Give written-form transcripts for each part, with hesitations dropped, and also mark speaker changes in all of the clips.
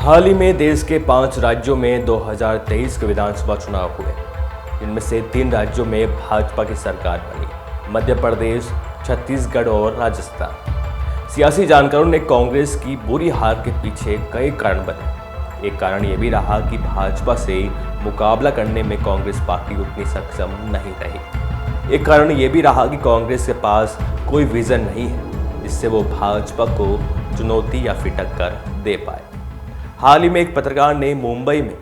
Speaker 1: हाल ही में देश के 5 राज्यों में 2023 के विधानसभा चुनाव हुए, जिनमें से 3 राज्यों में भाजपा की सरकार बनी, मध्य प्रदेश, छत्तीसगढ़ और राजस्थान। सियासी जानकारों ने कांग्रेस की बुरी हार के पीछे कई कारण बताए। एक कारण ये भी रहा कि भाजपा से मुकाबला करने में कांग्रेस पार्टी उतनी सक्षम नहीं रही। एक कारण ये भी रहा कि कांग्रेस के पास कोई विजन नहीं है जिससे वो भाजपा को चुनौती या फिर टक्कर दे पाए। हाल ही में एक पत्रकार ने मुंबई में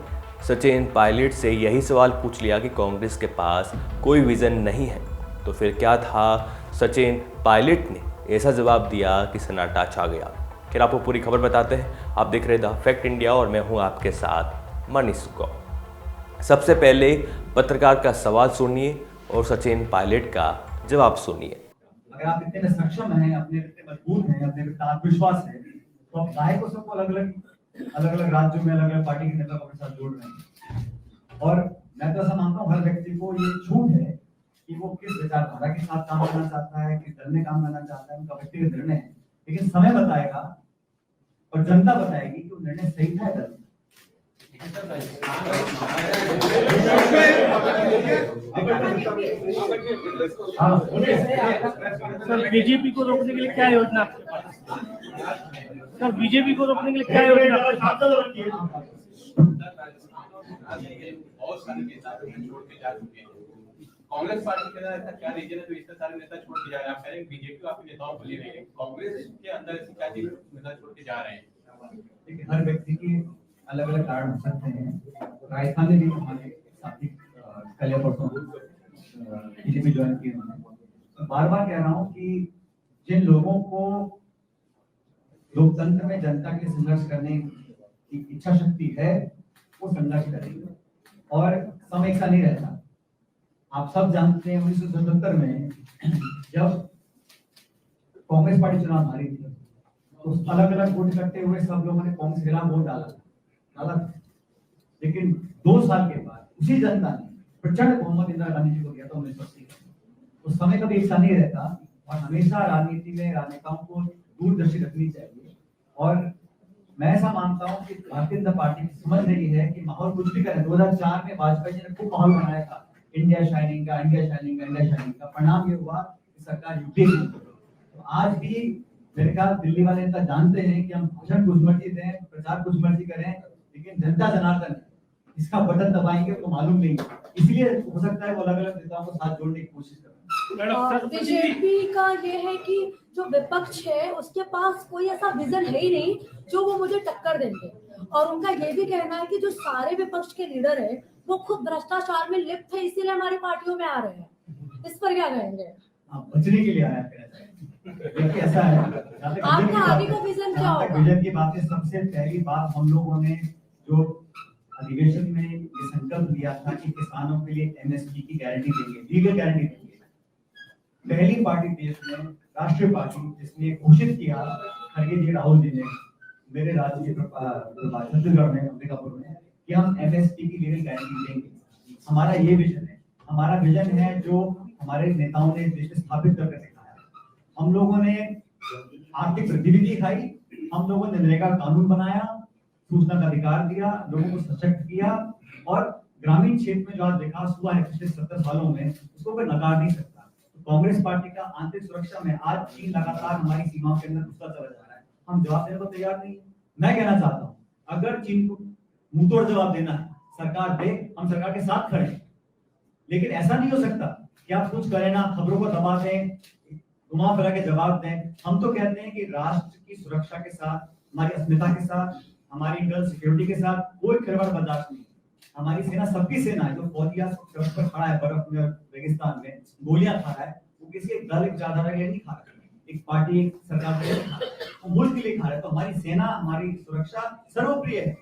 Speaker 1: सचिन पायलट से यही सवाल पूछ लिया कि कांग्रेस के पास कोई विजन नहीं है, तो फिर क्या था। सचिन पायलट ने ऐसा जवाब दिया कि सन्नाटा छा गया। फिर आपको पूरी खबर बताते हैं। आप देख रहे द फैक्ट इंडिया और मैं हूं आपके साथ मनीष गौर। सबसे पहले पत्रकार का सवाल सुनिए और सचिन पायलट का जवाब सुनिए।
Speaker 2: अगर आप इतने सक्षम हैं, अपने इतने मजबूत हैं, अपने पे आत्मविश्वास है, तो आप काहे को सबको अलग अलग राज्यों में अलग अलग पार्टी के नेता को अपने साथ जोड़ रहे हैं। और मैं तो ऐसा मानता हूँ हर व्यक्ति को ये छूट है कि वो किस विचारधारा के साथ काम करना चाहता है, किस दल में काम करना चाहता है, उनका व्यक्तिगत निर्णय है। लेकिन समय बताएगा और जनता बताएगी कि वो निर्णय सही था या गलत।
Speaker 3: सर बीजेपी को रोकने के लिए क्या योजना आपके पास? सर बीजेपी को रोकने के लिए क्या योजना आपके पास?
Speaker 4: बहुत सारे नेता छोड़ के जा चुके हैं। कांग्रेस पार्टी के अंदर ऐसा क्या रीजन है जो इतने सारे नेता छोड़ के जा रहे हैं? आप कह रहे हैं बीजेपी आपके नेताओं को ले रही है, कांग्रेस के अंदर ऐसी क्या चीज नेता छोड़ के जा रहे हैं?
Speaker 2: देखिए, हर व्यक्ति के अलग अलग कारण हो सकते हैं। राजस्थान में भी हमारे साथी कल या परसों बीजेपी ज्वाइन की उन्होंने। बार बार कह रहा हूँ कि जिन लोगों को लोकतंत्र में जनता के लिए संघर्ष करने की इच्छा शक्ति है, वो संघर्ष करेंगे और समय ऐसा नहीं रहता। आप सब जानते हैं 1977 में जब कांग्रेस पार्टी चुनाव हारी थी, तो अलग अलग वोट करते हुए सब लोगों ने कांग्रेस के खिलाफ वोट डाला। लेकिन 2 साल के बाद उसी जनता ने प्रचंड बहुमत इंदिरा गांधी जी को दिया था 1980 में। तो समय कभी ऐसा नहीं रहता और हमेशा राजनीति में राजनेताओं को दूरदर्शी रखनी चाहिए। और मैं ऐसा मानता हूं कि भारतीय जनता पार्टी समझ रही है कि माहौल कुछ भी करें। 2004 में वाजपेयी जी ने खूब माहौल बनाया था इंडिया शाइनिंग का। परिणाम ये हुआ कि सरकार यूपीए की। तो आज भी मेरे ख्याल दिल्ली वाले नेता जानते हैं कि हम भाषण कुछ मर्जी दें, प्रचार कुछ मर्जी करें, लेकिन जनता जनार्दन इसका बटन दबाएंगे तो मालूम नहीं। इसलिए हो सकता है वो अलग अलग नेताओं को साथ जोड़ने की कोशिश करें।
Speaker 5: बीजेपी का ये है कि जो विपक्ष है उसके पास कोई ऐसा विजन है ही नहीं जो वो मुझे टक्कर देंगे। और उनका ये भी कहना है कि जो सारे विपक्ष के लीडर है वो खुद भ्रष्टाचार में लिप्त है, इसीलिए हमारी पार्टियों में आ रहे हैं। इस पर क्या कहेंगे?
Speaker 2: बचने के लिए आया ऐसा है।
Speaker 5: आपका आगे का विजन क्या होगा?
Speaker 2: विजन की बात है। सबसे पहली बात, हम लोगों ने जो अधिवेशन में ये संकल्प लिया था कि किसानों के लिए एमएसपी की गारंटी देंगे, लीगल गारंटी देंगे। पहली पार्टी देश में, राष्ट्रीय पार्टी जिसने घोषित किया, खड़गे जी राहुल जी ने मेरे राज्य के छत्तीसगढ़ में अंबिकापुर में, कि हम एमएसपी की लीगल गारंटी देंगे। हमारा ये विजन है। हमारा विजन है जो हमारे नेताओं ने देश में स्थापित करके दिखाया। हम लोगों ने आर्थिक वृद्धि भी दिखाई, हम लोगों ने नरेगा कानून बनाया, सूचना का अधिकार दिया, लोगों को सशक्त किया। और ग्रामीण क्षेत्र में जो आज विकास हुआ है पिछले 70 सालों में, उसको कोई नकार नहीं सकता। तो कांग्रेस पार्टी का आंतरिक सुरक्षा में आज चीन लगातार हमारी सीमाओं के अंदर घुसता चला जा रहा है, हम जवाब देने को तैयार नहीं। मैं कहना चाहता हूँ, अगर चीन को मुंहतोड़ जवाब देना है, सरकार दे, हम सरकार के साथ खड़े। लेकिन ऐसा नहीं हो सकता कि आप कुछ करें ना, खबरों को दबा दें, घुमा फिरा के जवाब दें। हम तो कहते हैं कि राष्ट्र की सुरक्षा के साथ, हमारी अस्मिता के साथ, हमारी इंटरनल सिक्योरिटी के साथ कोई खिलवाड़ बर्दाश्त नहीं। हमारी सेना सबकी सेना है। जो फौजिया सड़क पर खड़ा है बर्फ में, रेगिस्तान में गोलियां खा रहा है, वो किसी एक दल, एक विचारधारा के लिए नहीं खा रहा, एक पार्टी, एक सरकार के लिए खा रहा है, वो मुल्क के लिए खा रहा है। तो हमारी सेना, हमारी सुरक्षा सर्वप्रिय है।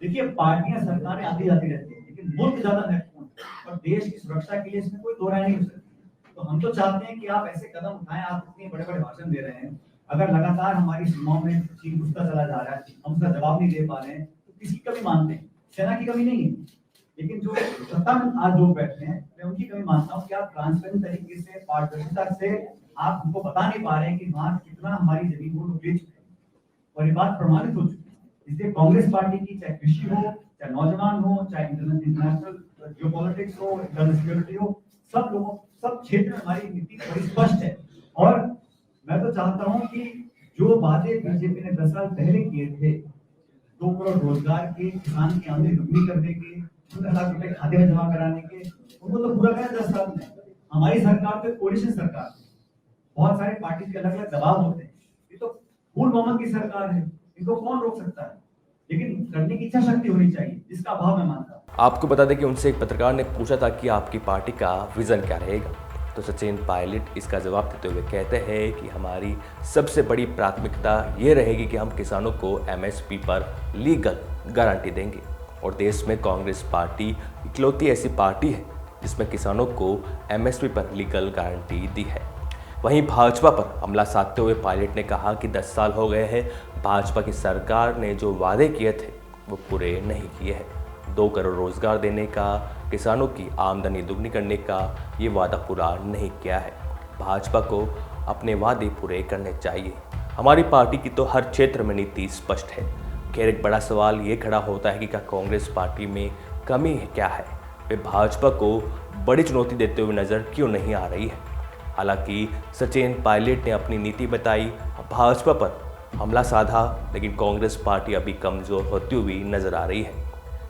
Speaker 2: देखिए, पार्टियां, सरकारें आती जाती रहती है, लेकिन मुल्क ज्यादा महत्वपूर्ण है और देश की सुरक्षा के लिए इसमें कोई दो राय नहीं हो सकती। तो हम तो चाहते हैं कि आप ऐसे कदम उठाएं। आप इतने बड़े बड़े भाषण दे रहे हैं, अगर लगातार हमारी सीमाओं में चीन घुसता चला जा रहा है, हम उसका जवाब नहीं दे पा रहे हैं, तो किसी की कमी मानते हैं? सेना की कमी नहीं है, लेकिन जो सत्ता में आज लोग बैठे हैं, मैं उनकी कमी मानता हूँ कि आप ट्रांसपेरेंट तरीके से, पारदर्शिता से आप हमको बता नहीं पा रहे हैं कि वहां कितना हमारी जमीन वो लोग बेच चुके हैं। और ये बात प्रमाणित हो चुकी है। इसलिए कांग्रेस पार्टी की चाहे कृषि हो, चाहे नौजवान हो, चाहे इंटरनेशनल जियोपॉलिटिक्स हो, इंटरनल सिक्योरिटी हो, सब क्षेत्र में हमारी नीति बड़ी स्पष्ट है। और मैं तो चाहता हूं कि जो वादे बीजेपी ने 10 साल पहले किए थे, 2 करोड़ रोजगार के, किसान की आमदनी दुगनी करने के, 15 लाख रुपए खाते में जमा कराने के, उनको तो पूरा करें 10 साल में। हमारी सरकार तो कोalition सरकार है, बहुत सारे पार्टी के अलग अलग दबाव होते हैं, ये तो फुल बहुमत की सरकार है, इनको कौन रोक सकता है? लेकिन करने की इच्छा शक्ति होनी चाहिए, जिसका अभाव मैं मानता हूँ।
Speaker 1: आपको बता दें कि उनसे एक पत्रकार ने पूछा था कि आपकी पार्टी का विजन क्या रहेगा, तो सचिन पायलट इसका जवाब देते हुए कहते हैं कि हमारी सबसे बड़ी प्राथमिकता ये रहेगी कि हम किसानों को एमएसपी पर लीगल गारंटी देंगे। और देश में कांग्रेस पार्टी इकलौती ऐसी पार्टी है जिसमें किसानों को एमएसपी पर लीगल गारंटी दी है। वहीं भाजपा पर हमला साधते हुए पायलट ने कहा कि 10 साल हो गए हैं, भाजपा की सरकार ने जो वादे किए थे वो पूरे नहीं किए हैं। 2 करोड़ रोजगार देने का, किसानों की आमदनी दुगनी करने का ये वादा पूरा नहीं किया है। भाजपा को अपने वादे पूरे करने चाहिए। हमारी पार्टी की तो हर क्षेत्र में नीति स्पष्ट है। खैर, एक बड़ा सवाल ये खड़ा होता है कि क्या कांग्रेस पार्टी में कमी है क्या है? वे भाजपा को बड़ी चुनौती देते हुए नज़र क्यों नहीं आ रही है? हालांकि सचिन पायलट ने अपनी नीति बताई, भाजपा पर हमला साधा, लेकिन कांग्रेस पार्टी अभी कमज़ोर होती हुई नजर आ रही है,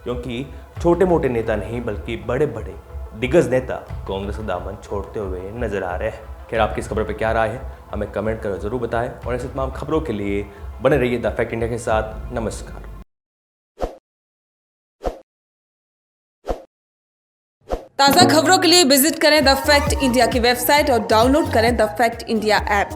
Speaker 1: क्योंकि छोटे मोटे नेता नहीं बल्कि बड़े बड़े दिग्गज नेता कांग्रेस का दामन छोड़ते हुए नजर आ रहे हैं। खैर, आपकी इस खबर पर क्या राय है हमें कमेंट कर जरूर बताएं और ऐसे तमाम खबरों के लिए बने रहिए द फैक्ट इंडिया के साथ। नमस्कार।
Speaker 6: ताज़ा खबरों के लिए विजिट करें द फैक्ट इंडिया की वेबसाइट और डाउनलोड करें द फैक्ट इंडिया ऐप।